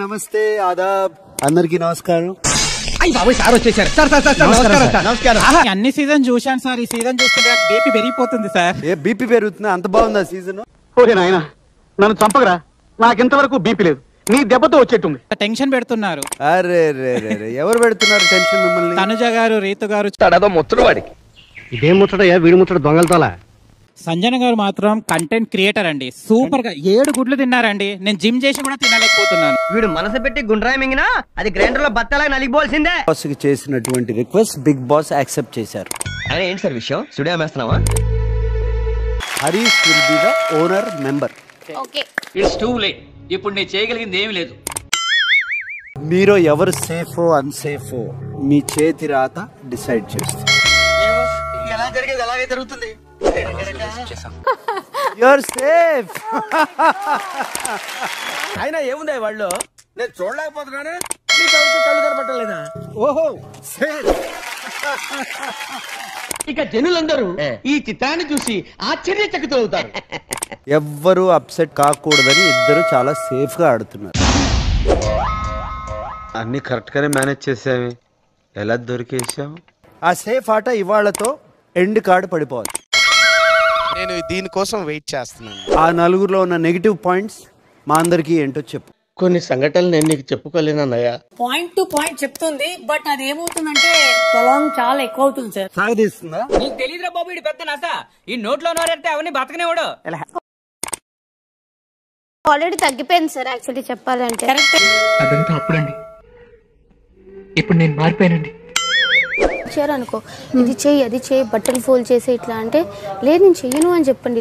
నమస్తే, ఆదాబ్, అందరికి నమస్కారం. సార్ వచ్చేసారు. నమస్కారం. అన్ని సీజన్ చూశాను సార్. ఈ సీజన్ చూస్తుంటే బీపీ పెరిగిపోతుంది సార్. ఏ బీపీ పెరుగుతుందా? అంత బాగుందా సీజన్? ఓకే నాయన, నన్ను చంపగరా, నాకింతవరకు బీపీ లేదు, నీ దెబ్బతో వచ్చేట్టుంది. టెన్షన్ పెడుతున్నారు. అరే రే రే, ఎవరు పెడుతున్నారు టెన్షన్ మిమ్మల్ని? తనుజ గారు, రీతు గారు. ముచ్చడు వాడికి ఇదేం ముచ్చటయ్యా, వీడి ముచ్చట దొంగలతోలా. సంజన గారు మాత్రం కంటెంట్ క్రియేటర్ అండి. సూపర్ గా 7 గుడ్లు తిన్నారండి. నేను జిమ్ చేసి కూడా తినలేకపోతున్నాను. వీడు మనసు పెట్టి గుండ్రాయి మింగినా అది గ్రైండర్ లో బత్తలా నలిగిపోవాల్సిందే. బాస్ కి చేసినటువంటి రిక్వెస్ట్ బిగ్ బాస్ యాక్సెప్ట్ చేశారు. అరే ఏంటి సార్ విషయం? స్టూడియో మేస్తున్నావా? Harish will be the owner member. Okay, it's too late. ఇప్పుడు నేను చేయగలిగింది ఏమీ లేదు. మీరు ఎవరు సేఫో అన్సేఫో మీ చేతి రాత డిసైడ్ చేస్తారు. ఎలా జరిగేది అలాగే జరుగుతుంది. You are safe. అయినా ఏముంది వాళ్ళు, నేను చూడలేకపోతున్నాను. నీకెవరికి కళ్ళు కనపట్టలేదా? ఓహో సేఫ్. ఇక జనులందరూ ఈ చిత్రాన్ని చూసి ఆశ్చర్యచకితులవుతారు. ఎవ్వరు అప్సెట్ కాకూడదని ఇద్దరు చాలా సేఫ్ గా ఆడుతున్నారు. అన్ని కరెక్ట్ గానే మేనేజ్ చేసామే, ఎలా దొరికేసాము? ఆ సేఫ్ ఆట ఇవాళతో ఎండ్ కార్డు పడిపోవాలి. నేను దీనికోసం వెయిట్ చేస్తున్నాను. ఆ నలుగురిలో ఉన్న నెగిటివ్ పాయింట్స్ మా అందరికి ఏంటో చెప్పు. కొన్ని సంఘటనలు నేను నీకు చెప్పుకోలేనన్నయ్యా. పాయింట్ టు పాయింట్ చెప్తుంది, బట్ అది ఏమవుతుందంటే ప్రొలాంగ్ చాలా ఎక్కువ అవుతుంది సార్. సాగదీస్తుందా? నీకు తెలియదురా బాబు, ఇటు పెద్ద నస. ఈ నోట్లో నోరెడితే అవన్నీ బతకనేవాడు. ఆల్రెడీ తగ్గిపోయింది సార్. యాక్చువల్లీ చెప్పాలంటే అదంతా అప్పుడండి, ఇప్పుడు నేను మారిపోయానండి. అనుకో, ఇది చెయ్యి అది చెయ్యి, బట్టలు ఫోల్డ్ చేసి ఇట్లా అంటే లేదు నేను చెయ్యను అని చెప్పండి.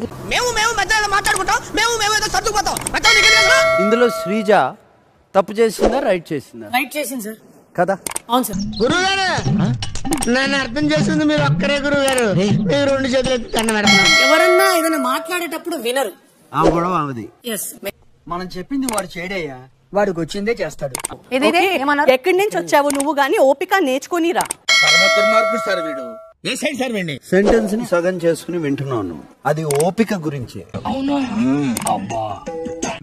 ఇందులో శ్రీజ తప్పు చేసిందా రైట్ చేసిందా? రైట్ చేసింది సార్. కదా? అవును సార్. గురువుగారు, నన్ను అర్థం చేసింది మీరు ఒక్కరే గురువుగారు. మీరు 2 చేతులు ఎత్తి దండం పెడుతున్నారు. ఎవరన్నా ఏదైనా మాట్లాడేటప్పుడు వినరు. ఆ గొడవ అవది. మనం చెప్పింది వాడు చేయడయ్యా, వాడికి వచ్చిందే చేస్తాడు. ఎక్కడి నుంచి వచ్చావు నువ్వు గానీ ఓపిక నేర్చుకునిరా. సార్ వీడు ఏ సైడ్ సార్ వెండి సెంటెన్స్ ని సగం చేసుకుని వింటున్నావు నువ్వు. అది ఓపిక గురించి.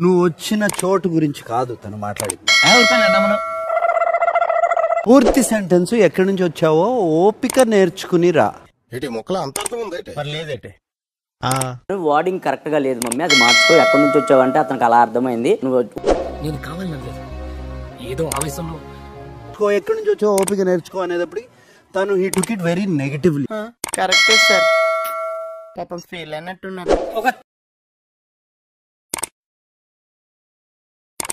నువ్వు వచ్చిన చోటు గురించి కాదు తను మాట్లాడింది. పూర్తి సెంటెన్స్ ఎక్కడి నుంచి వచ్చావో ఓపిక నేర్చుకుని రా. మొక్కలు అంత లేదటే. వార్డింగ్ కరెక్ట్ గా లేదు మమ్మీ, అది మార్చుకో. ఎక్కడి నుంచి వచ్చావంటే అతనికి అలా అర్థమైంది. నేను కావాలని ఏదో ఆవేశంలో ఎక్కడి నుంచి వచ్చావో ఓపిక నేర్చుకో అనేటప్పుడు తను he took it very negatively. కరెక్టే సార్, పాపం ఫీల్ అన్నట్టున్నారు. ఒక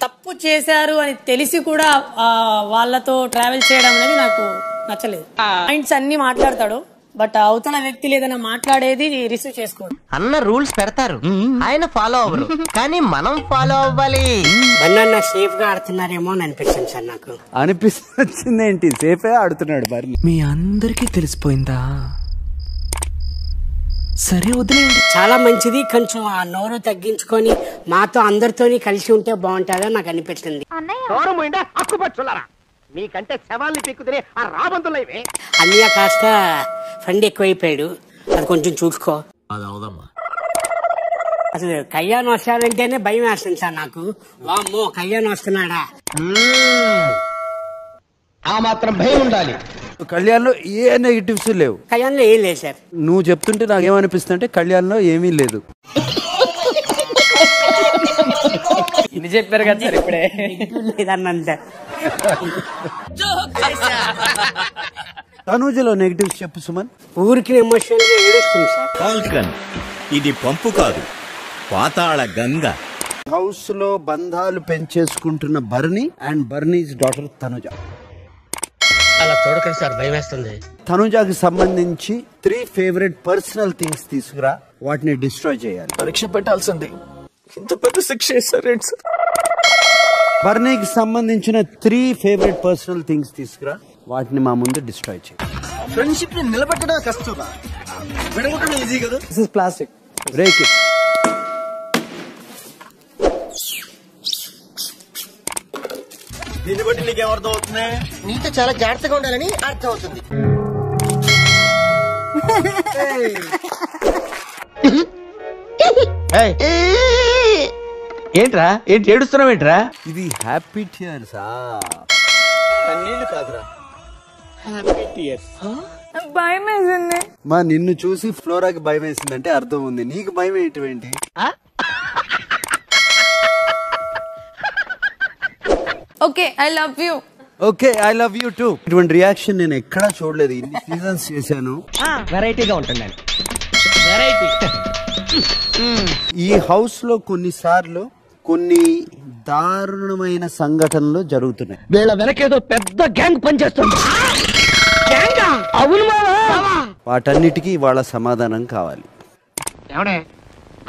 తప్పు చేశారు అని తెలిసి కూడా వాళ్ళతో ట్రావెల్ చేయడం అనేది నాకు నచ్చలేదు. పాయింట్స్ అన్ని మాట్లాడతాడు, బట్ అవతల వ్యక్తి ఏదైనా మాట్లాడేది రిసీవ్ చేసుకోడు. అన్న రూల్స్ పెడతారు, ఆయన ఫాలో అవ్వరు, కానీ మనం ఫాలో అవ్వాలి. బన్న సేఫ్ గా ఆడుతున్నారేమో అని అనిపిస్తుంది సార్ నాకు. అనిపిస్తుంది ఏంటి? సేఫే ఆడుతున్నాడు మరి. మీ అందరికి తెలిసిపోయిందా? సరే వదిలేండి. చాలా మంచిది, కొంచెం ఆ నోరు తగ్గించుకొని మాతో అందరితోని కలిసి ఉంటే బాగుంటుందని నాకు అనిపిస్తుంది. మీకంటే శవాల్ని పీక్కుతునే ఆ రాబందులు ఇవే. అన్నయ్య కాస్త ఫ్రెండ్ ఎక్కువైపోయాడు, అది కొంచెం చూసుకో. అసలు కళ్యాణ్ వస్తాడంటేనే భయం వేస్తుంది సార్ నాకు. వామ్మో కళ్యాణ్ వస్తున్నాడా, ఆ మాత్రం భయం ఉండాలి. కళ్యాణ్ లో ఏ నెగిటివ్స్ లేవు. కళ్యాణ్ లో ఏం లేదు సార్. నువ్వు చెప్తుంటే నాకేమనిపిస్తుంది అంటే కళ్యాణ్ లో ఏమీ లేదు. ఇది చెప్పారు కదా సార్ ఇప్పుడే. లేదన్నంత. తనూజలో నెగిటివ్స్ చెప్పు సుమన్. ఊరికి ఎమోషనల్ గా ఏడుస్తుంది సార్. ఫాల్కన్ ఇది పంపు కాదు, పాతాళ గంగ. హౌస్ లో బంధాలు పెంచేసుకుంటున్న బర్నీ అండ్ బర్నీస్ డాటర్ తనుజ. అలా చూడకండి సార్, భయం వేస్తుంది. తనుజాకి సంబంధించి 3 ఫేవరెట్ పర్సనల్ థింగ్స్ తీసుకురా, వాటిని డిస్ట్రాయ్ చేయాలి. పరీక్ష పెట్టాల్సింది. ఇంత పెద్ద శిక్ష ఇస్తారేంటి సార్? బర్నీకి సంబంధించిన 3 ఫేవరెట్ పర్సనల్ థింగ్స్ తీసుకురా, వాటిని మా ముందు డిస్ట్రాయ్ చేయాలి. ఫ్రెండ్షిప్ ని నిలబెట్టడం కష్టమా, విడగొట్టడం ఈజీ కదా. This is plastic, break it. దీన్ని బట్టి నీకేమర్థం అవుతుంది? నీతో చాలా జాగ్రత్తగా ఉండాలని అర్థం అవుతుంది. ఏంట్రా ఏంటి ఏడుస్తున్నావు ఏంట్రా? ఇది హ్యాపీ టియర్సా? కన్నీళ్ళు కాదురా, హ్యాపీ టియర్స్. భయం వేసింది. మా నిన్ను చూసి ఫ్లోరాకి భయం వేసిందంటే అర్థం ఉంది, నీకు భయం ఏంటి? Okay I love you. Okay I love you two. ఇటువంటి రియాక్షన్ నేను ఎక్కడా చూడలేదు. ఇన్ని సీజన్స్ చేశాను. వెరైటీగా ఉంటుంది. వెరైటీ. ఈ హౌస్ లో కొన్నిసార్లు కొన్ని దారుణమైన సంఘటనలు జరుగుతున్నాయి. వీళ్ళ వెనకేదో పెద్ద గ్యాంగ్ పనిచేస్తుంది. అవును వాటన్నిటికీ వాళ్ళ సమాధానం కావాలి. ఏమడే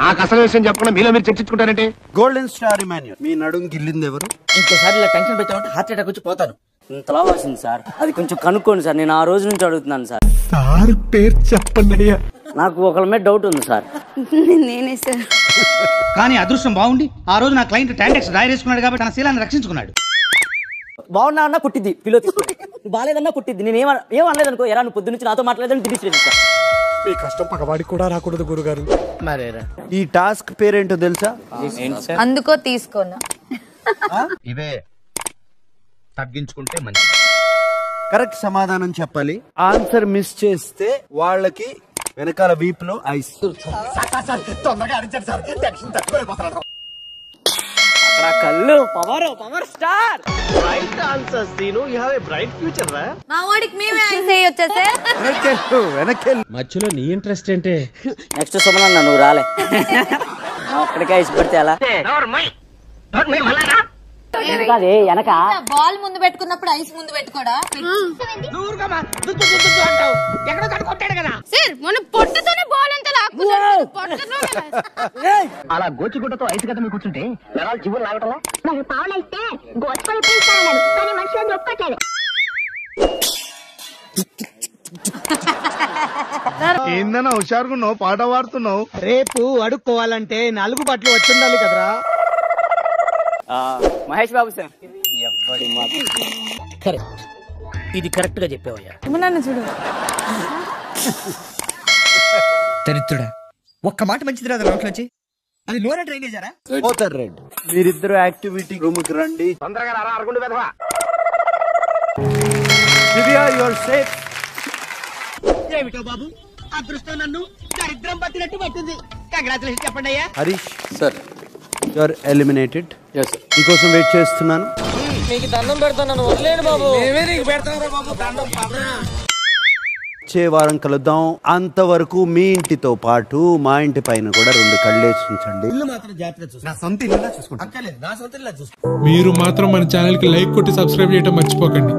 నాకు అసలు విషయం చెప్పకుండా మీలో మీరు చర్చించుకుంటారంటే? గోల్డెన్ స్టార్ ఇమాన్యుయల్, మీ నడుం గిల్లింది ఎవరు? ఇంకోసారి ఇలా టెన్షన్ పెట్టామంటే హార్ట్ అటాక్ వచ్చి పోతాను. ఇంతలా వచ్చింది సార్, అది కొంచెం కనుక్కోండి సార్. నేను ఆ రోజు నుంచి అడుగుతున్నాను సార్. సార్ పేరు చెప్పండి అయ్యా. నాకు ఒకళ్ళ మీద డౌట్ ఉంది సార్. నేనే సార్. కానీ అదృష్టం బాగుండి ఆ రోజు నా క్లయింట్ టాండెక్స్ రాయేసుకున్నాడు కాబట్టి తన శీలాన్ని రక్షించుకున్నాడు. బాగున్నా అన్నా కుట్టిద్ది, పిల్లో తీసుకుంటే బాగాలేదన్నా కుట్టిద్ది. నేను ఏమనలేదు అనుకో, ఎరా నువ్వు పొద్దు నుంచి నాతో మాట్లాడదని డిలీట్ సార్. మీ కష్టం పగవాడికి కూడా రాకూడదు గురుగారు. మరేరా ఈ టాస్క్ పేరేంటో తెలుసా? అందుకో తీసుకోనా? ఇవే తగ్గించుకుంటే మంచిది. కరెక్ట్ సమాధానం చెప్పాలి. ఆన్సర్ మిస్ చేస్తే వాళ్ళకి వెనకాల వీపులో ఐస్. అక్కడ కళ్ళు power star. Right answer Seenu, you have a bright future రా. మా వాడికి మేమే ఆన్సర్ చేయొచ్చా సార్? వెనకెళ్ళు. మధ్యలో నీ ఇంట్రెస్ట్ ఏంటి? నెక్స్ట్ సుమన్ నువ్వు రాలే. అక్కడికే ఇష్టపడితే ఎలా? అదే వెనక బాల్ ముందు పెట్టుకున్నప్పుడు ఐస్ ముందు పెట్టుకోడా? సార్ మన పొట్టతోనే బాల్ అంతా లాక్కున్నాడు. అలా గోచిగుడ్డతో ఐసు గడ్డ మీద కూర్చుంటే నరాలు జీవులు లాగటలా? మరి పావులైతే గోచుకొని ఇస్తానన్నాడు, కానీ మనుషులను ఒక్కట్లేదు. ఏందన్నా హుషారుగున్నావు, పాట పాడుతున్నావు? రేపు అడుక్కోవాలంటే 4 బట్టలు వచ్చిండాలి కదరా. మహేష్ బాబు సార్. కరెక్ట్, ఇది కరెక్ట్ గా చెప్పావయ్యా. చూడు చరిత్రుడా, ఒక్క మాట మంచిది రాదు లోపలికి. అది లోన డ్రైనేజారా? పోతారు రెడ్. మీరిద్దరు యాక్టివిటీ రూమ్ కి రండి. తొందరగా రా, అరగుండు వెధవా. Divya you are safe. ఏమిటో బాబు, అదృష్టం నన్ను దరిద్రం పట్టినట్టు పట్టింది. కంగ్రాచులేషన్ చెప్పండి అయ్యా. Harish sir, you are eliminated. మీకోసం వెయిట్ చేస్తున్నాను. మీకు దండం పెడతాను, వదిలేండి బాబు. వచ్చే వారం కలుద్దాం. అంతవరకు మీ ఇంటితో పాటు మా ఇంటి పైన కూడా 2 కళ్ళేసి ఉంచండి. మీరు మాత్రం మన ఛానల్ కి లైక్ కొట్టి సబ్స్క్రైబ్ చేయడం మర్చిపోకండి.